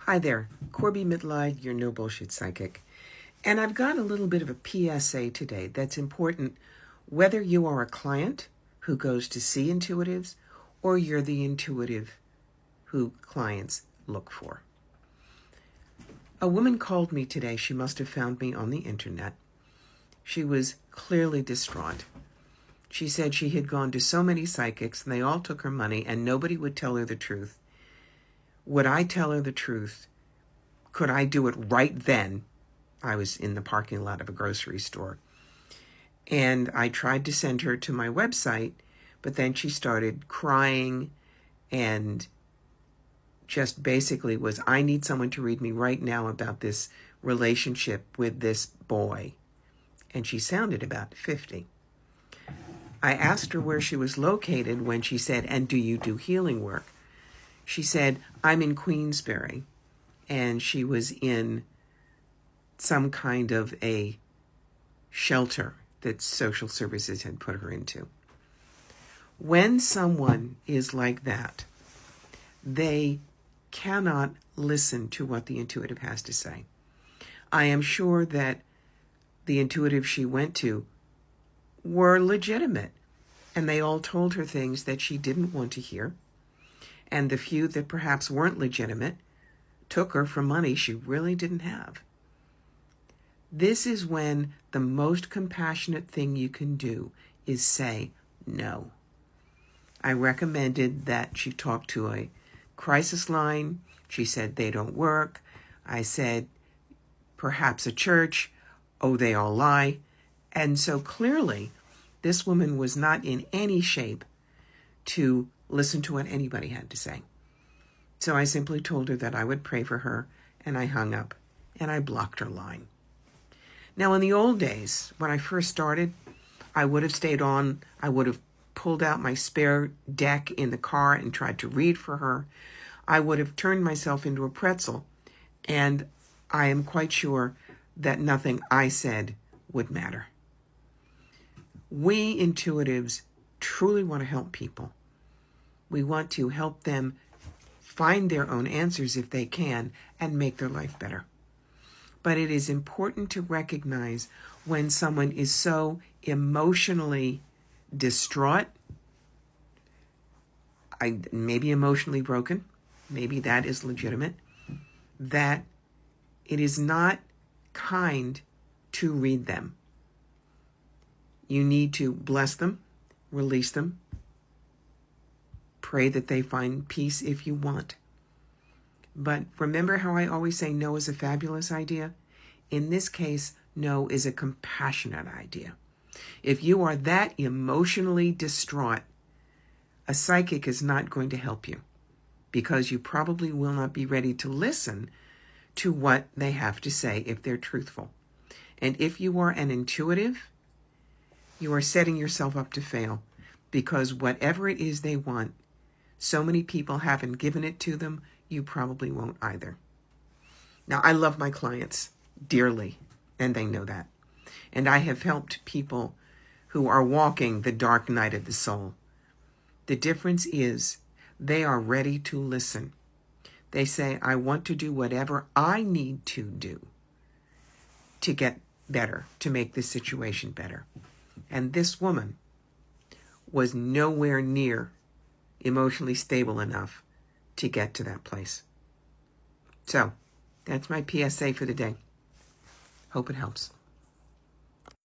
Hi there, Corby Mitleid, your no bullshit psychic. And I've got a little bit of a PSA today that's important whether you are a client who goes to see intuitives or you're the intuitive who clients look for. A woman called me today. She must have found me on the internet. She was clearly distraught. She said she had gone to so many psychics and they all took her money and nobody would tell her the truth. Would I tell her the truth? Could I do it right then? I was in the parking lot of a grocery store. And I tried to send her to my website, but then she started crying and just basically was, I need someone to read me right now about this relationship with this boy. And she sounded about 50. I asked her where she was located when she said, and do you do healing work? She said, I'm in Queensbury. And she was in some kind of a shelter that social services had put her into. When someone is like that, they cannot listen to what the intuitive has to say. I am sure that the intuitive she went to were legitimate, and they all told her things that she didn't want to hear. And the few that perhaps weren't legitimate took her for money she really didn't have. This is when the most compassionate thing you can do is say no. I recommended that she talk to a crisis line. She said they don't work. I said perhaps a church. Oh, they all lie. And so clearly, this woman was not in any shape to listen to what anybody had to say. So I simply told her that I would pray for her, and I hung up, and I blocked her line. Now, in the old days, when I first started, I would have stayed on. I would have pulled out my spare deck in the car and tried to read for her. I would have turned myself into a pretzel, and I am quite sure that nothing I said would matter. We intuitives truly want to help people. We want to help them find their own answers if they can and make their life better. But it is important to recognize when someone is so emotionally distraught, maybe emotionally broken, maybe that is legitimate, that it is not kind to read them. You need to bless them, release them, pray that they find peace if you want. But remember how I always say no is a fabulous idea? In this case, no is a compassionate idea. If you are that emotionally distraught, a psychic is not going to help you because you probably will not be ready to listen to what they have to say if they're truthful. And if you are an intuitive, you are setting yourself up to fail because whatever it is they want, so many people haven't given it to them, you probably won't either. Now, I love my clients dearly, and they know that. And I have helped people who are walking the dark night of the soul. The difference is they are ready to listen. They say, I want to do whatever I need to do to get better, to make this situation better. And this woman was nowhere near emotionally stable enough to get to that place. So, that's my PSA for the day. Hope it helps.